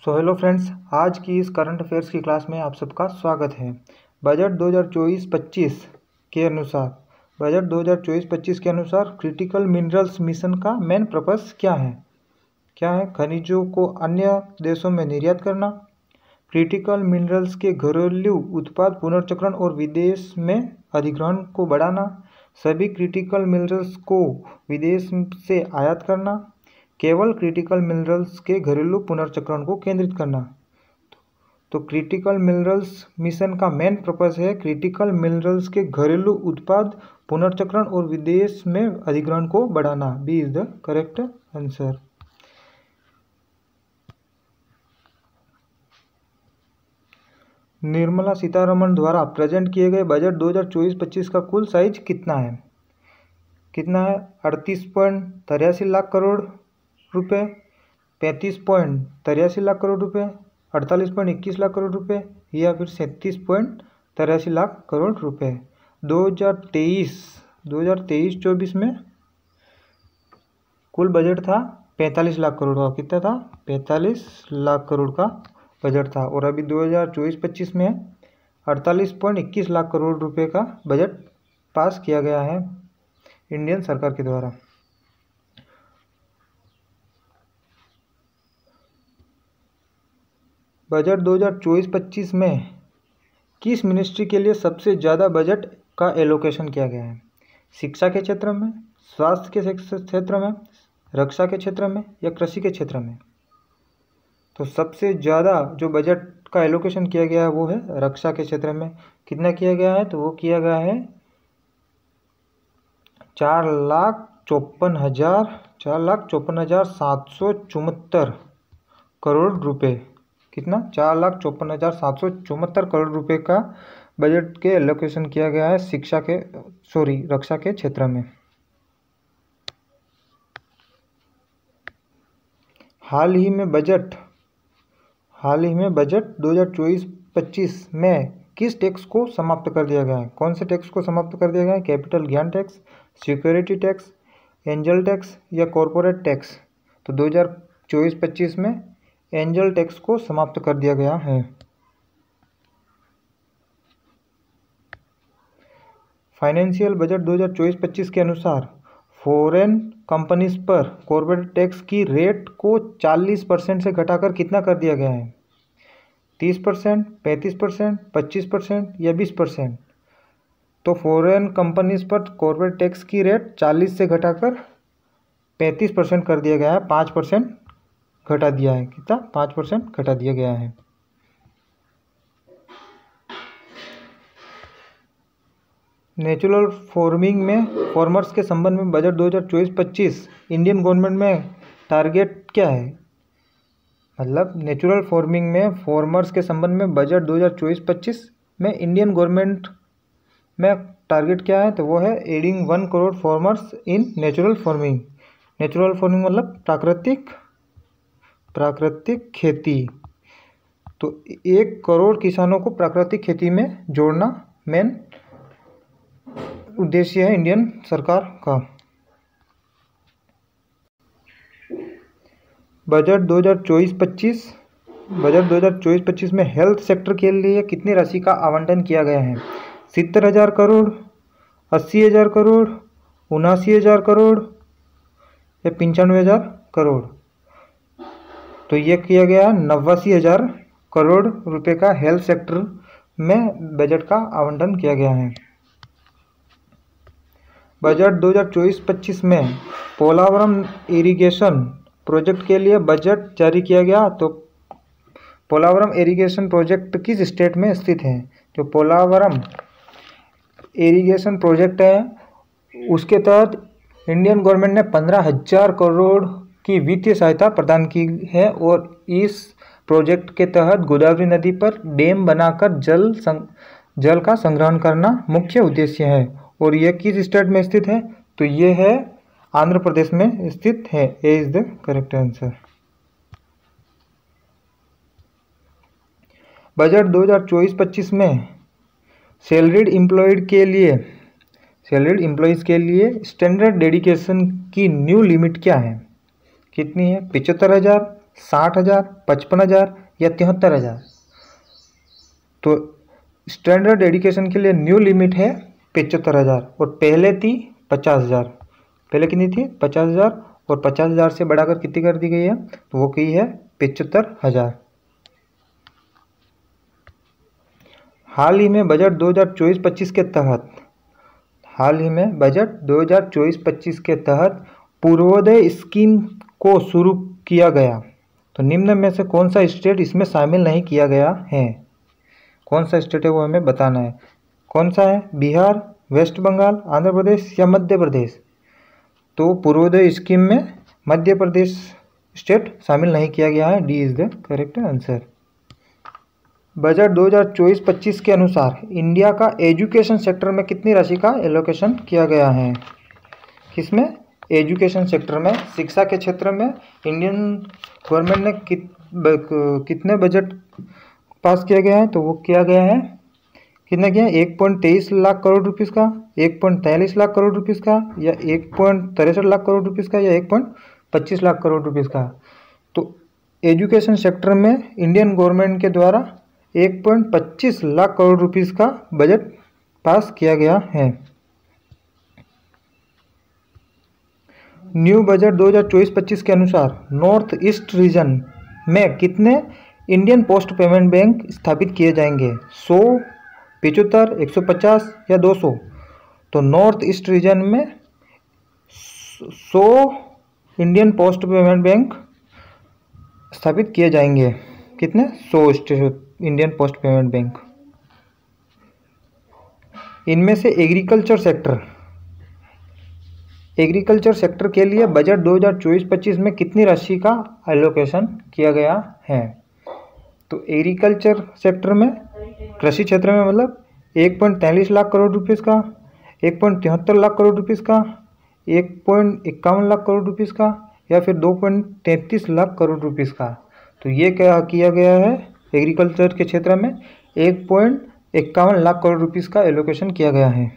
Hello friends, आज की इस करंट अफेयर्स की क्लास में आप सबका स्वागत है। बजट 2024-25 के अनुसार क्रिटिकल मिनरल्स मिशन का मेन पर्पस क्या है? खनिजों को अन्य देशों में निर्यात करना, क्रिटिकल मिनरल्स के घरेलू उत्पाद पुनर्चक्रण और विदेश में अधिग्रहण को बढ़ाना, सभी क्रिटिकल मिनरल्स को विदेश से आयात करना, केवल क्रिटिकल मिनरल्स के घरेलू पुनर्चक्रण को केंद्रित करना। तो क्रिटिकल मिनरल्स मिशन का मेन पर्पस है क्रिटिकल मिनरल्स के घरेलू उत्पाद पुनर्चक्रण और विदेश में अधिग्रहण को बढ़ाना। B is the correct answer. Nirmala Sitharaman द्वारा प्रेजेंट किए गए बजट 2024-25 का कुल साइज कितना है? 38.83 लाख करोड़ रुपए, 35.83 लाख करोड़ रुपए, 48.21 लाख करोड़ रुपए या फिर 37.83 लाख करोड़ रुपए। 2023-24 में कुल बजट था 45 लाख करोड़ का। कितना था? 45 लाख करोड़ का बजट था। और अभी 2024-25 में 48.21 लाख करोड़ रुपए का बजट पास किया गया है इंडियन सरकार के द्वारा। बजट 2024-25 में किस मिनिस्ट्री के लिए सबसे ज़्यादा बजट का एलोकेशन किया गया है? शिक्षा के क्षेत्र में, स्वास्थ्य के क्षेत्र में, रक्षा के क्षेत्र में या कृषि के क्षेत्र में? तो सबसे ज़्यादा जो बजट का एलोकेशन किया गया है वो है रक्षा के क्षेत्र में। कितना किया गया है? तो वो किया गया है 4,54,774 करोड़ रुपए। कितना? 4,54,774 करोड़ रुपए का बजट के एलोकेशन किया गया है रक्षा के क्षेत्र में। हाल ही में बजट 2024-25 में किस टैक्स को समाप्त कर दिया गया है? कौन से टैक्स को समाप्त कर दिया गया है? Capital gain tax, security tax, angel tax या कॉरपोरेट टैक्स? तो 2024-25 में एंजल टैक्स को समाप्त कर दिया गया है। फाइनेंशियल बजट 2024-25 के अनुसार फॉरेन कंपनीज पर कॉरपोरेट टैक्स की रेट को 40% से घटाकर कितना कर दिया गया है? 30%, 35%, 25% या 20%? तो फॉरेन कंपनीज पर कॉरपोरेट टैक्स की रेट 40 से घटाकर 35% कर दिया गया है। 5% घटा दिया है। कितना? 5% घटा दिया गया है। नेचुरल फार्मिंग में फार्मर्स के संबंध में बजट 2024-25 इंडियन गवर्नमेंट में टारगेट क्या है? मतलब नेचुरल फार्मिंग में फार्मर्स के संबंध में बजट 2024-25 में इंडियन गवर्नमेंट में टारगेट क्या है? तो वो है adding 1 crore farmers in natural farming. Natural farming मतलब प्राकृतिक खेती। तो 1 करोड़ किसानों को प्राकृतिक खेती में जोड़ना मेन उद्देश्य है इंडियन सरकार का। बजट 2024-25 में हेल्थ सेक्टर के लिए कितनी राशि का आवंटन किया गया है? 70,000 करोड़, 80,000 करोड़, 79,000 करोड़ या 95,000 करोड़? तो ये किया गया 89,000 करोड़ रुपए का हेल्थ सेक्टर में बजट का आवंटन किया गया है। बजट 2024-25 में पोलावरम इरिगेशन प्रोजेक्ट के लिए बजट जारी किया गया। तो पोलावरम इरिगेशन प्रोजेक्ट किस स्टेट में स्थित है? जो पोलावरम इरिगेशन प्रोजेक्ट है उसके तहत इंडियन गवर्नमेंट ने 15,000 करोड़ की वित्तीय सहायता प्रदान की है और इस प्रोजेक्ट के तहत गोदावरी नदी पर डैम बनाकर जल का संग्रहण करना मुख्य उद्देश्य है। और यह किस स्टेट में स्थित है? तो यह है आंध्र प्रदेश में स्थित है। A is the correct answer. Budget 2024-25 में सैलरीड एम्प्लॉयज़ के लिए स्टैंडर्ड डेडिकेशन की न्यू लिमिट क्या है? कितनी है? 75,000, 60,000, 55,000 या 73,000। तो स्टैंडर्ड एजुकेशन के लिए न्यू लिमिट है 75,000 और पहले थी 50,000। पहले कितनी थी 50,000 और 50,000 से बढ़ाकर कितनी कर दी गई है, तो वो की है 75,000। हाल ही में बजट 2024-25 के तहत पूर्वोदय स्कीम को शुरू किया गया। तो निम्न में से कौन सा स्टेट इसमें शामिल नहीं किया गया है? कौन सा स्टेट है वो हमें बताना है। कौन सा है? बिहार, वेस्ट बंगाल, आंध्र प्रदेश या मध्य प्रदेश? तो पूर्वोदय स्कीम में मध्य प्रदेश स्टेट शामिल नहीं किया गया है। D is the correct answer. Budget 2024-25 के अनुसार इंडिया का एजुकेशन सेक्टर में कितनी राशि का एलोकेशन किया गया है? किसमें? एजुकेशन सेक्टर में, शिक्षा के क्षेत्र में इंडियन गवर्नमेंट ने कितने बजट पास किया गया है? तो वो किया गया है, कितना किया है? 1.23 लाख करोड़ रुपीस का, 1.43 लाख करोड़ रुपीस का, या 1.63 लाख करोड़ रुपीस का, या 1.25 लाख करोड़ रुपीस का। तो एजुकेशन सेक्टर में इंडियन गवर्नमेंट के द्वारा 1.25 लाख करोड़ रुपीस का बजट पास किया गया है। न्यू बजट 2024-25 के अनुसार नॉर्थ ईस्ट रीजन में कितने इंडियन पोस्ट पेमेंट बैंक स्थापित किए जाएंगे? 100, 75, 150 या 200? तो नॉर्थ ईस्ट रीजन में 100 इंडियन पोस्ट पेमेंट बैंक स्थापित किए जाएंगे। कितने? 100 इंडियन पोस्ट पेमेंट बैंक। इनमें से एग्रीकल्चर सेक्टर के लिए बजट 2024-25 में कितनी राशि का एलोकेशन किया गया है? तो एग्रीकल्चर सेक्टर में, कृषि क्षेत्र में मतलब 1.43 लाख करोड़ रुपीस का, 1.73 लाख करोड़ रुपीस का, 1.51 लाख करोड़ रुपीस का, या फिर 2.33 लाख करोड़ रुपीस का। तो ये क्या किया गया है? एग्रीकल्चर के क्षेत्र में 1.51 लाख करोड़ रुपीस का एलोकेशन किया गया है।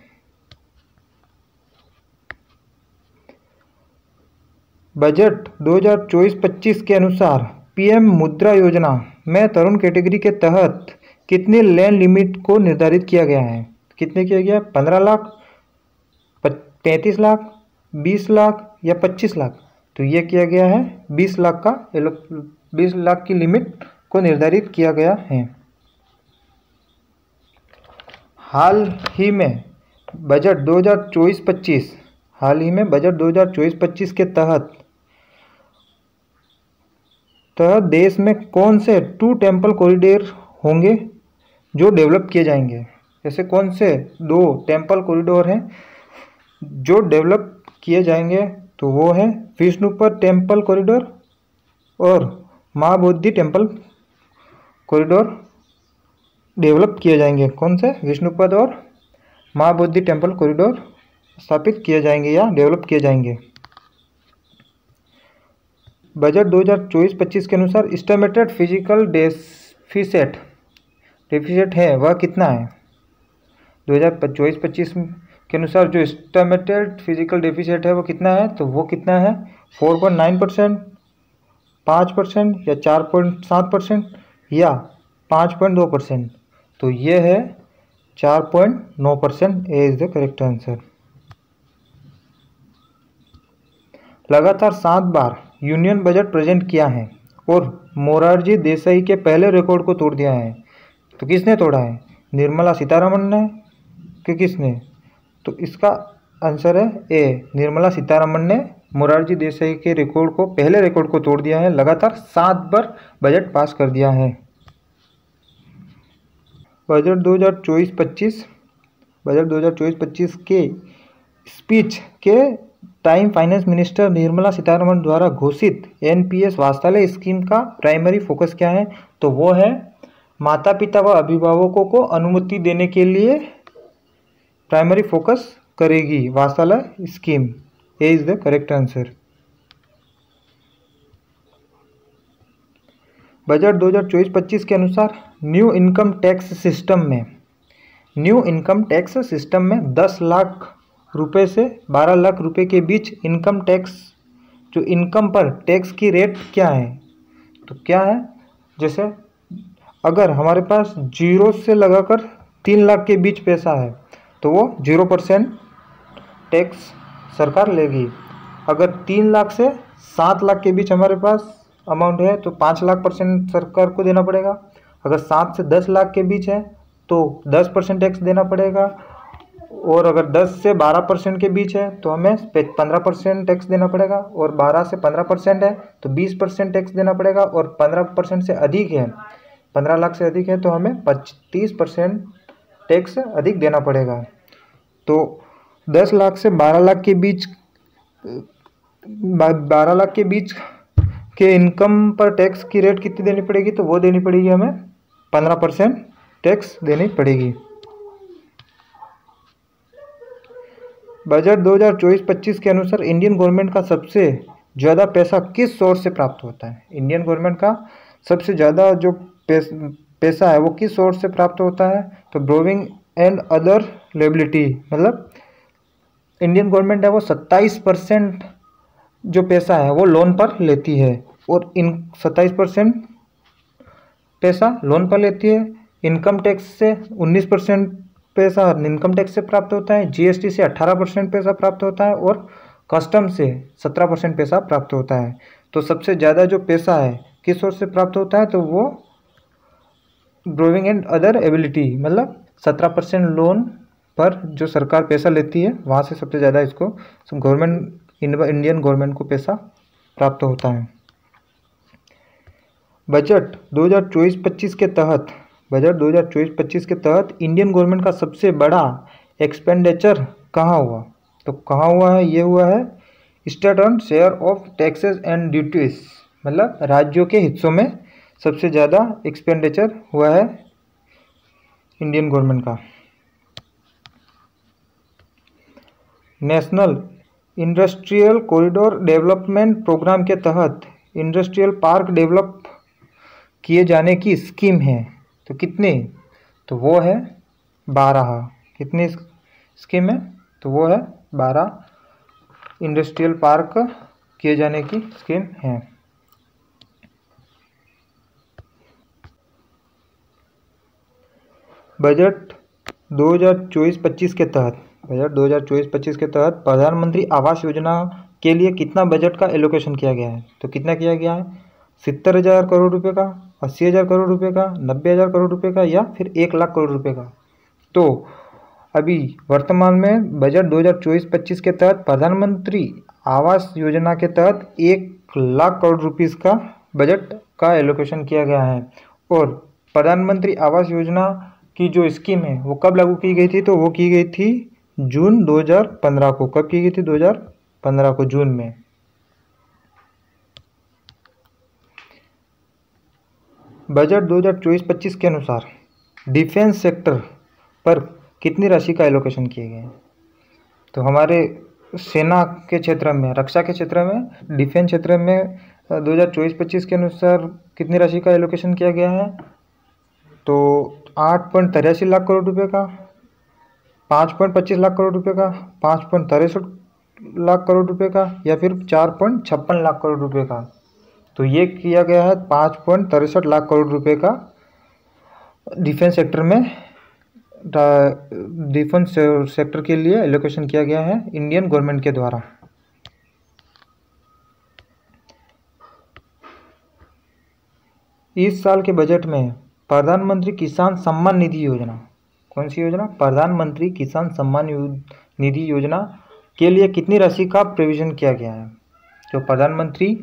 बजट 2024-25 के अनुसार पीएम मुद्रा योजना में तरुण कैटेगरी के तहत कितनी लैंड लिमिट को निर्धारित किया गया है? कितने किया गया? 15 लाख, 35 लाख, 20 लाख या 25 लाख? तो ये किया गया है 20 लाख का 20 लाख की लिमिट को निर्धारित किया गया है। हाल ही में बजट 2024-25 के तहत देश में कौन से 2 टेम्पल कॉरिडोर होंगे जो डेवलप किए जाएंगे? ऐसे कौन से 2 टेम्पल कॉरिडोर हैं जो डेवलप किए जाएंगे? तो वो है विष्णुपद टेम्पल कॉरिडोर और महाबोधि टेम्पल कॉरिडोर डेवलप किए जाएंगे। कौन से? विष्णुपद और महाबोधि टेम्पल कॉरिडोर स्थापित किए जाएंगे या डेवलप किए जाएंगे। बजट 2024-25 के अनुसार एस्टिमेटेड फिजिकल डेफिसिट है वह कितना है? 2024-25 के अनुसार जो एस्टिमेटेड फिजिकल डेफिसिट है वो कितना है? तो वो कितना है? 4.9%, 5% या 4.7% या 5.2%? तो ये है 4.9%। ए इज द करेक्ट आंसर। लगातार 7 बार यूनियन बजट प्रेजेंट किया है और मोरारजी देसाई के पहले रिकॉर्ड को तोड़ दिया है। तो किसने तोड़ा है? निर्मला सीतारमण ने कि किसने? तो इसका आंसर है ए, निर्मला सीतारमण ने मोरारजी देसाई के पहले रिकॉर्ड को तोड़ दिया है। लगातार 7 बार बजट पास कर दिया है। बजट 2024-25 के स्पीच के time finance minister Nirmala Sitharaman द्वारा घोषित एनपीएस वात्सल्य स्कीम का प्राइमरी फोकस क्या है? तो वो है माता पिता व अभिभावकों को अनुमति देने के लिए प्राइमरी फोकस करेगी वात्सल्य scheme. A is the correct answer. Budget 2024-25 के अनुसार न्यू इनकम टैक्स सिस्टम में 10 लाख रुपए से 12 लाख रुपए के बीच इनकम पर टैक्स की रेट क्या है? तो क्या है, जैसे अगर हमारे पास 0 से लगाकर 3 लाख के बीच पैसा है तो वो 0% टैक्स सरकार लेगी। अगर 3 लाख से 7 लाख के बीच हमारे पास अमाउंट है तो 5 लाख % सरकार को देना पड़ेगा। अगर 7 से 10 लाख के बीच है तो 10% टैक्स देना पड़ेगा। और अगर 10 से 12% के बीच है तो हमें 15% टैक्स देना पड़ेगा। और 12 से 15% है तो 20% टैक्स देना पड़ेगा। और 15% से अधिक है, 15 लाख से अधिक है तो हमें 30% टैक्स अधिक देना पड़ेगा। तो 10 लाख से 12 लाख के बीच 12 लाख के बीच के इनकम पर टैक्स की रेट कितनी देनी पड़ेगी, तो वो देनी पड़ेगी हमें 15% टैक्स देनी पड़ेगी। बजट 2024-25 के अनुसार इंडियन गवर्नमेंट का सबसे ज़्यादा पैसा किस सोर्स से प्राप्त होता है? इंडियन गवर्नमेंट का सबसे ज़्यादा जो पैसा है वो किस सोर्स से प्राप्त होता है? तो बोरोइंग एंड अदर लायबिलिटी, मतलब इंडियन गवर्नमेंट है वो 27% जो पैसा है वो लोन पर लेती है। और इन 27% पैसा लोन पर लेती है। इनकम टैक्स से 19% पैसा इनकम टैक्स से प्राप्त होता है। जीएसटी से 18% पैसा प्राप्त होता है। और कस्टम से 17% पैसा प्राप्त होता है। तो सबसे ज़्यादा जो पैसा है किस सोर्स से प्राप्त होता है, तो वो बोरोइंग एंड अदर एबिलिटी, मतलब 17% लोन पर जो सरकार पैसा लेती है वहाँ से सबसे ज़्यादा इसको इंडियन गवर्नमेंट को पैसा प्राप्त होता है। बजट 2024-25 के तहत इंडियन गवर्नमेंट का सबसे बड़ा एक्सपेंडिचर कहाँ हुआ? तो कहाँ हुआ है? ये हुआ है state on share of taxes and duties, मतलब राज्यों के हिस्सों में सबसे ज़्यादा एक्सपेंडिचर हुआ है इंडियन गवर्नमेंट का। National industrial corridor development program के तहत इंडस्ट्रियल पार्क डेवलप किए जाने की स्कीम है, तो कितने? तो वो है 12। कितनी स्कीम है? तो वो है 12 इंडस्ट्रियल पार्क किए जाने की स्कीम है। बजट 2024-25 के तहत प्रधानमंत्री आवास योजना के लिए कितना बजट का एलोकेशन किया गया है? तो कितना किया गया है? 70,000 करोड़ रुपए का, 80,000 करोड़ रुपए का, 90,000 करोड़ रुपए का, या फिर 1 लाख करोड़ रुपए का? तो अभी वर्तमान में बजट 2024-25 के तहत प्रधानमंत्री आवास योजना के तहत 1 लाख करोड़ रुपीस का बजट का एलोकेशन किया गया है। और प्रधानमंत्री आवास योजना की जो स्कीम है वो कब लागू की गई थी? तो वो की गई थी जून 2015 को। कब की गई थी? 2015 को, जून में। बजट 2024-25 के अनुसार डिफेंस सेक्टर पर कितनी राशि का एलोकेशन किए गए हैं? तो हमारे सेना के क्षेत्र में, रक्षा के क्षेत्र में, डिफेंस क्षेत्र में 2024-25 के अनुसार कितनी राशि का एलोकेशन किया गया है? तो 8.83 लाख करोड़ रुपए का, 5.25 लाख करोड़ रुपए का, 5.63 लाख करोड़ रुपए का, या फिर 4.56 लाख करोड़ रुपए का? तो ये किया गया है 5.63 लाख करोड़ रुपए का डिफेंस सेक्टर में, डिफेंस सेक्टर के लिए एलोकेशन किया गया है इंडियन गवर्नमेंट के द्वारा। इस साल के बजट में प्रधानमंत्री किसान सम्मान निधि योजना, कौन सी योजना? प्रधानमंत्री किसान सम्मान निधि योजना के लिए कितनी राशि का प्रोविजन किया गया है? जो प्रधानमंत्री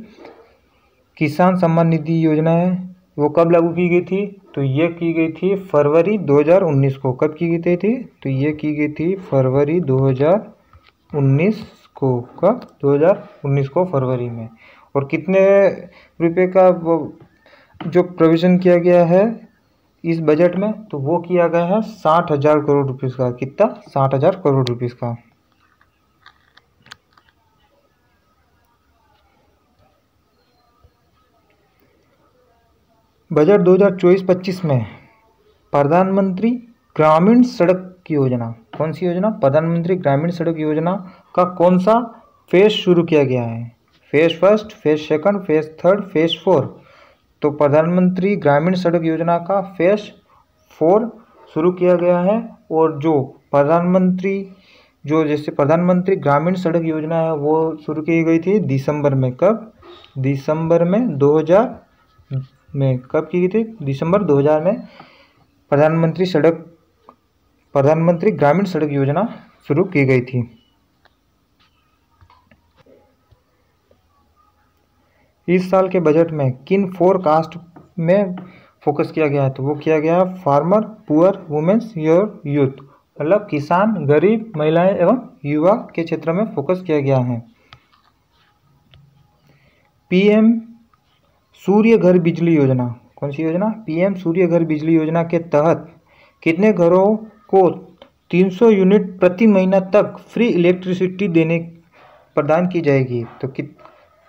किसान सम्मान निधि योजना है वो कब लागू की गई थी? तो ये की गई थी फरवरी 2019 को। कब की गई थी? तो ये की गई थी फरवरी 2019 को। कब? 2019 को फरवरी में। और कितने रुपए का वो जो प्रोविज़न किया गया है इस बजट में? तो वो किया गया है 60,000 करोड़ रुपीस का। कितना? 60,000 करोड़ रुपीस का। बजट 2024-25 में प्रधानमंत्री ग्रामीण सड़क योजना, कौन सी योजना? प्रधानमंत्री ग्रामीण सड़क योजना का कौन सा फेज शुरू किया गया है? Phase 1, phase 2, phase 3, phase 4? तो प्रधानमंत्री ग्रामीण सड़क योजना का फेज 4 शुरू किया गया है। और जैसे प्रधानमंत्री ग्रामीण सड़क योजना है वो शुरू की गई थी दिसंबर में। कब? दिसंबर में 2000 में। कब की गई थी? दिसंबर 2000 में प्रधानमंत्री ग्रामीण सड़क योजना शुरू की गई थी। इस साल के बजट में किन 4 कास्ट में फोकस किया गया है? तो वो किया गया है फार्मर, पुअर, वुमेन्स और यूथ, मतलब किसान, गरीब, महिलाएं एवं युवा के क्षेत्र में फोकस किया गया है। पीएम सूर्य घर बिजली योजना, कौन सी योजना? पीएम सूर्य घर बिजली योजना के तहत कितने घरों को 300 यूनिट प्रति महीना तक फ्री इलेक्ट्रिसिटी प्रदान की जाएगी? तो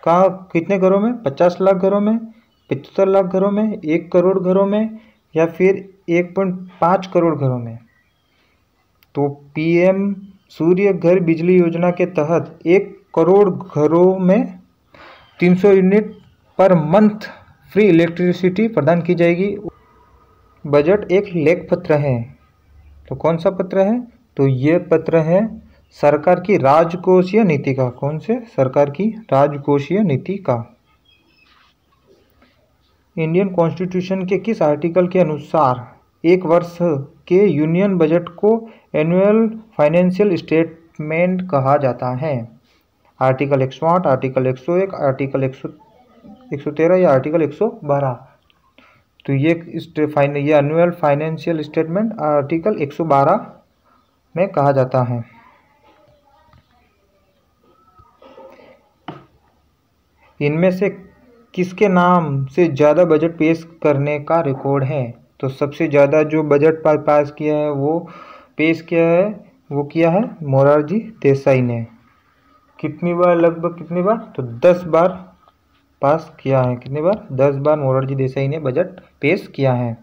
कितने घरों में? 50 लाख घरों में, 75 लाख घरों में, 1 करोड़ घरों में, या फिर 1.5 करोड़ घरों में? तो पीएम सूर्य घर बिजली योजना के तहत 1 करोड़ घरों में 300 unit per month free electricity प्रदान की जाएगी। बजट एक लेख पत्र है, तो कौन सा पत्र है? तो ये पत्र है सरकार की राजकोषीय नीति का। कौन से? सरकार की राजकोषीय नीति का। इंडियन कॉन्स्टिट्यूशन के किस आर्टिकल के अनुसार एक वर्ष के यूनियन बजट को एनुअल फाइनेंशियल स्टेटमेंट कहा जाता है? आर्टिकल 108, आर्टिकल 101, आर्टिकल 113 या आर्टिकल 112? तो ये एनुअल फाइनेंशियल स्टेटमेंट आर्टिकल 112 में कहा जाता है। इनमें से किसके नाम से ज़्यादा बजट पेश करने का रिकॉर्ड है? तो सबसे ज़्यादा जो बजट पास किया है वो किया है मोरारजी देसाई ने। कितनी बार? लगभग कितनी बार? तो 10 बार पास किया है। कितनी बार? 10 बार मोरारजी देसाई ने बजट पेश किया है।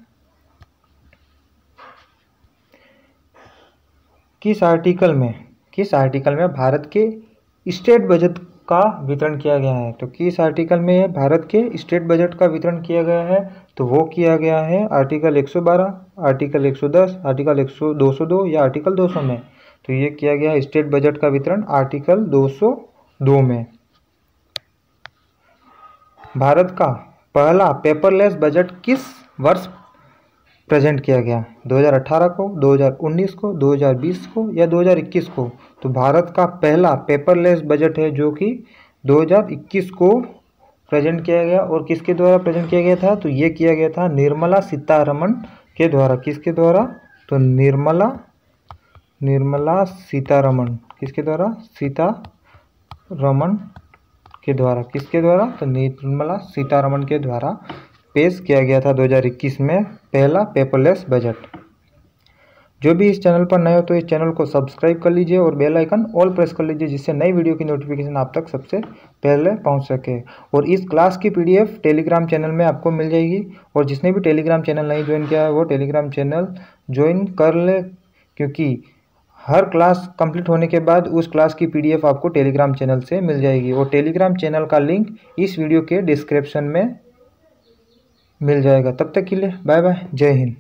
किस आर्टिकल में भारत के स्टेट बजट का वितरण किया गया है? तो किस आर्टिकल में भारत के स्टेट बजट का वितरण किया गया है? तो वो किया गया है आर्टिकल 112, आर्टिकल 110, आर्टिकल 202 या आर्टिकल 200 में। तो ये किया गया है स्टेट बजट का वितरण आर्टिकल 202 में। भारत का पहला पेपरलेस बजट किस वर्ष प्रेजेंट किया गया? 2018 को, 2019 को, 2020 को या 2021 को? तो भारत का पहला पेपरलेस बजट है जो कि 2021 को प्रेजेंट किया गया। और किसके द्वारा प्रेजेंट किया गया था? तो ये किया गया था निर्मला सीतारमण के द्वारा। किसके द्वारा? तो निर्मला सीतारमण। किसके द्वारा? सीतारमण के द्वारा। किसके द्वारा? तो निर्मला सीतारमण के द्वारा पेश किया गया था 2021 में पहला पेपरलेस बजट। जो भी इस चैनल पर नए हो तो इस चैनल को सब्सक्राइब कर लीजिए और बेल आइकन ऑल प्रेस कर लीजिए, जिससे नई वीडियो की नोटिफिकेशन आप तक सबसे पहले पहुंच सके। और इस क्लास की PDF टेलीग्राम चैनल में आपको मिल जाएगी। और जिसने भी टेलीग्राम चैनल नहीं ज्वाइन किया है वो टेलीग्राम चैनल ज्वाइन कर ले, क्योंकि हर क्लास कंप्लीट होने के बाद उस क्लास की PDF आपको टेलीग्राम चैनल से मिल जाएगी। और टेलीग्राम चैनल का लिंक इस वीडियो के डिस्क्रिप्शन में मिल जाएगा। तब तक के लिए बाय बाय, जय हिंद।